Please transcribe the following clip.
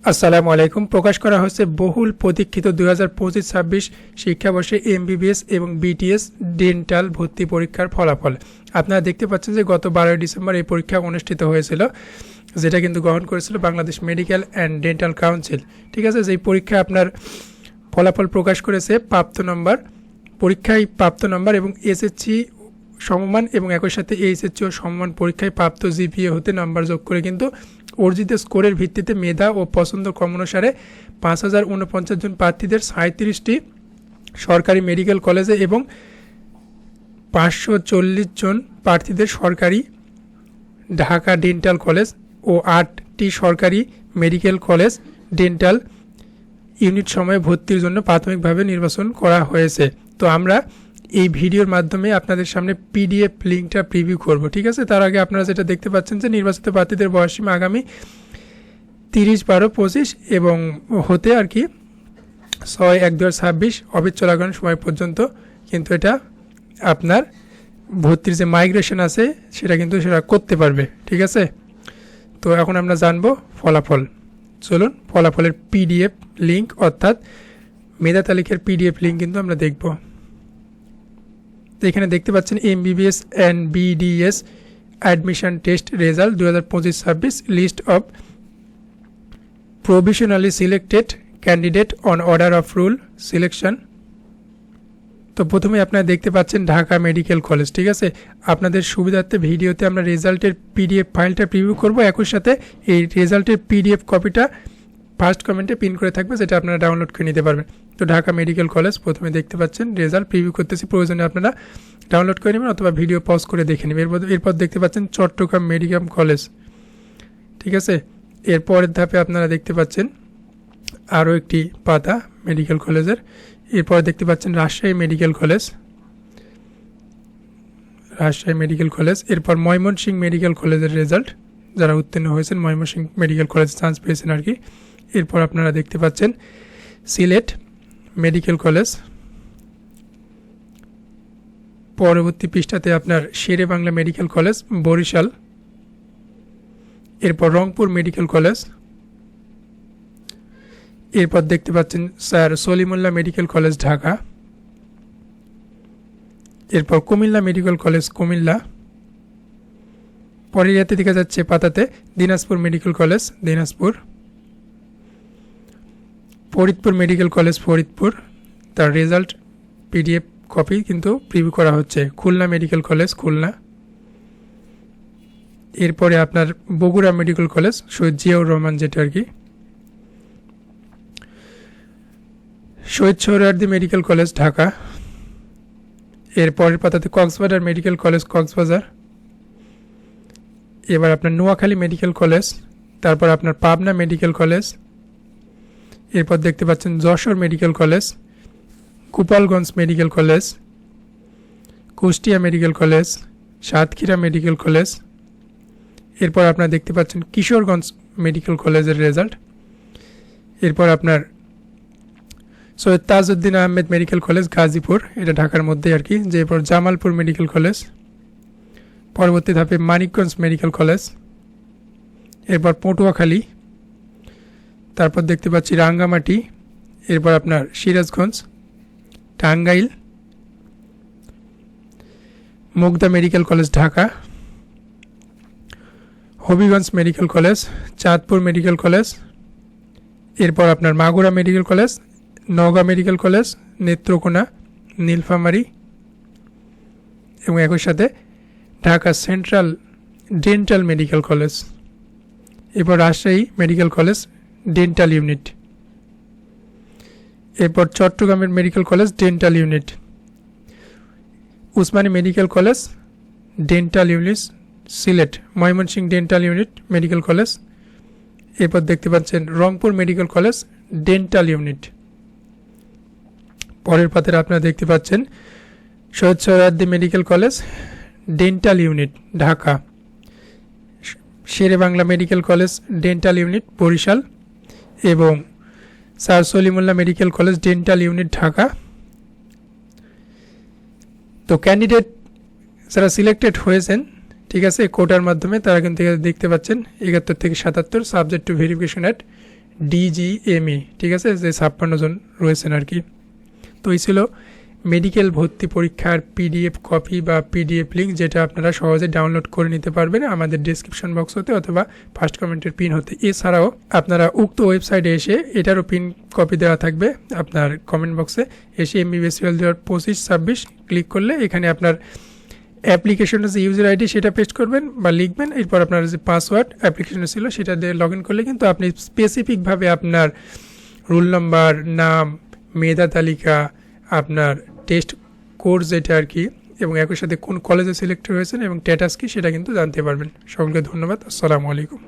আসসালামু আলাইকুম। প্রকাশ করা হচ্ছে বহুল প্রতীক্ষিত 2025-26 শিক্ষাবর্ষে এমবিবিএস এবং বিটিএস ডেন্টাল ভর্তি পরীক্ষার ফলাফল। আপনারা দেখতে পাচ্ছেন যে গত 12 ডিসেম্বর এই পরীক্ষা অনুষ্ঠিত হয়েছিল, যেটা কিন্তু গ্রহণ করেছিল Bangladesh medical and dental council. ঠিক আছে, যেই পরীক্ষা আপনার ফলাফল প্রকাশ করেছে প্রাপ্ত নম্বর, পরীক্ষায় প্রাপ্ত নম্বর এবং এসএসসি সমমান এবং একই সাথে এইচএসসি ও সমমান পরীক্ষায় প্রাপ্ত জিপিএ হতে নাম্বার যোগ করে কিন্তু অর্জিত স্কোরের ভিত্তিতে মেধা ও পছন্দ ক্রম অনুসারে 5049 জন প্রার্থীদের 37টি সরকারি মেডিকেল কলেজে এবং 540 জন প্রার্থীদের সরকারি ঢাকা ডেন্টাল কলেজ ও 8টি সরকারি মেডিকেল কলেজ ডেন্টাল ইউনিট সময়ে ভর্তির জন্য প্রাথমিকভাবে নির্বাচন করা হয়েছে। তো আমরা এই ভিডিওর মাধ্যমে আপনাদের সামনে পিডিএফ লিঙ্কটা প্রিভিউ করব। ঠিক আছে, তার আগে আপনারা যেটা দেখতে পাচ্ছেন যে নির্বাচিত প্রার্থীদের বয়সসীমা আগামী 30/12/25 এবং হতে আর কি 6/1/2026 অফিস চলাকালীন সময় পর্যন্ত কিন্তু এটা আপনার ভর্তির যে মাইগ্রেশন আছে সেটা কিন্তু সেটা করতে পারবে। ঠিক আছে, তো এখন আমরা জানবো ফলাফল। চলুন ফলাফলের পিডিএফ লিঙ্ক অর্থাৎ মেধা তালিকার পিডিএফ লিঙ্ক কিন্তু আমরা দেখব। এখানে দেখতে পাচ্ছেন MBBS and BDS admission test result 2025-26 list of provisionally selected candidate on order of rule selection. তো প্রথমে আপনারা দেখতে পাচ্ছেন ঢাকা মেডিকেল কলেজ। ঠিক আছে, আপনাদের সুবিধার্থে ভিডিওতে আমরা রেজাল্টের পিডিএফ ফাইলটা প্রিভিউ করব, একই সাথে এই রেজাল্টের পিডিএফ কপিটা ফার্স্ট কমেন্টে পিন করে থাকবে, যেটা আপনারা ডাউনলোড করে নিতে পারবেন। তো ঢাকা মেডিকেল কলেজ প্রথমে দেখতে পাচ্ছেন রেজাল্ট প্রিভিউ করতেছি, প্রয়োজনে আপনারা ডাউনলোড করে নেবেন অথবা ভিডিও পজ করে দেখে নেবেন। এরপর দেখতে পাচ্ছেন চট্টগ্রাম মেডিকেল কলেজ। ঠিক আছে, এরপরের ধাপে আপনারা দেখতে পাচ্ছেন আরও একটি পাতা মেডিকেল কলেজের। এরপর দেখতে পাচ্ছেন Rajshahi medical college, Rajshahi medical college. এরপর ময়মনসিংহ মেডিকেল কলেজের রেজাল্ট, যারা উত্তীর্ণ হয়েছেন ময়মনসিংহ মেডিকেল কলেজে চান্স পেয়েছেন আর কি। এরপর আপনারা দেখতে পাচ্ছেন সিলেট মেডিকেল কলেজ। পরবর্তী পৃষ্ঠাতে আপনার শেরে বাংলা মেডিকেল কলেজ বরিশাল। এরপর রংপুর মেডিকেল কলেজ। এরপর দেখতে পাচ্ছেন sir Salimullah medical college Dhaka. এরপর কুমিল্লা মেডিকেল কলেজ কুমিল্লা। পরের ইয়াতে দেখা যাচ্ছে পাতাতে Dinajpur medical college Dinajpur. Faridpur medical college Faridpur, তার রেজাল্ট পিডিএফ কপি কিন্তু প্রিভিউ করা হচ্ছে। Khulna medical college Khulna. এরপরে আপনার বগুড়া মেডিকেল কলেজ শহীদ জিয়াউর রহমান, যেটা আর কি। Shaheed Suhrawardy medical college Dhaka. এরপরের পাতাতে কক্সবাজার মেডিকেল কলেজ কক্সবাজার। এবার আপনার নোয়াখালী মেডিকেল কলেজ, তারপর আপনার পাবনা মেডিকেল কলেজ। এরপর দেখতে পাচ্ছেন Jessore medical college, Gopalganj medical college, Kushtia medical college, Satkhira medical college. এরপর আপনারা দেখতে পাচ্ছেন কিশোরগঞ্জ মেডিকেল কলেজের রেজাল্ট। এরপর আপনার সৈয়দ তাজউদ্দিন আহমেদ মেডিকেল কলেজ গাজীপুর, এটা ঢাকার মধ্যে আর কি। যে এরপর জামালপুর মেডিকেল কলেজ। পরবর্তী ধাপে মানিকগঞ্জ মেডিকেল কলেজ। এরপর পটুয়াখালী। তারপর দেখতে পাচ্ছি রাঙ্গামাটি। এরপর আপনার Sirajganj, Tangail, Mugda medical college Dhaka, Habiganj medical college, Chandpur medical college. এরপর আপনার Magura medical college, Naogaon medical college, Netrokona, Nilphamari এবং একই সাথে Dhaka central dental medical college. এরপর Rajshahi medical college dental unit. এরপর চট্টগ্রামের medical college dental unit, Osmani medical college dental unit Sylhet, Mymensingh dental unit medical college. এরপর দেখতে পাচ্ছেন Rangpur medical college dental unit. পরের পাতায় আপনারা দেখতে পাচ্ছেন Syed Suhrawardy medical college dental unit Dhaka, Shere Bangla medical college dental unit Barishal এবং sir Salimullah medical college dental unit Dhaka. তো ক্যান্ডিডেট যারা সিলেক্টেড হয়েছেন, ঠিক আছে, কোটার মাধ্যমে, তারা কিন্তু দেখতে পাচ্ছেন 71 থেকে 77 subject to verification at DGME, ঠিক আছে, যে 56 জন রয়েছেন আর কি। তো এই ছিল মেডিকেল ভর্তি পরীক্ষার PDF কপি বা PDF লিঙ্ক, যেটা আপনারা সহজে ডাউনলোড করে নিতে পারবেন আমাদের ডেসক্রিপশন বক্স হতে অথবা ফার্স্ট কমেন্টের পিন হতে। এছাড়াও আপনারা উক্ত ওয়েবসাইটে এসে এটারও পিন কপি দেওয়া থাকবে আপনার কমেন্ট বক্সে, এসে MBBS 2025-26 ক্লিক করলে এখানে আপনার অ্যাপ্লিকেশনের যে ইউজার আইডি সেটা পেস্ট করবেন বা লিখবেন, এরপর আপনার যে পাসওয়ার্ড অ্যাপ্লিকেশনে ছিল সেটা দিয়ে লগ ইন করলে কিন্তু আপনি স্পেসিফিকভাবে আপনার রোল নাম্বার, নাম, মেধা তালিকা, আপনার টেস্ট কোর্স যেটা আর কি, এবং একই সাথে কোন কলেজে সিলেক্ট হয়েছেন এবং স্ট্যাটাস কি সেটা কিন্তু জানতে পারবেন। সকলকে ধন্যবাদ। আসসালামু আলাইকুম।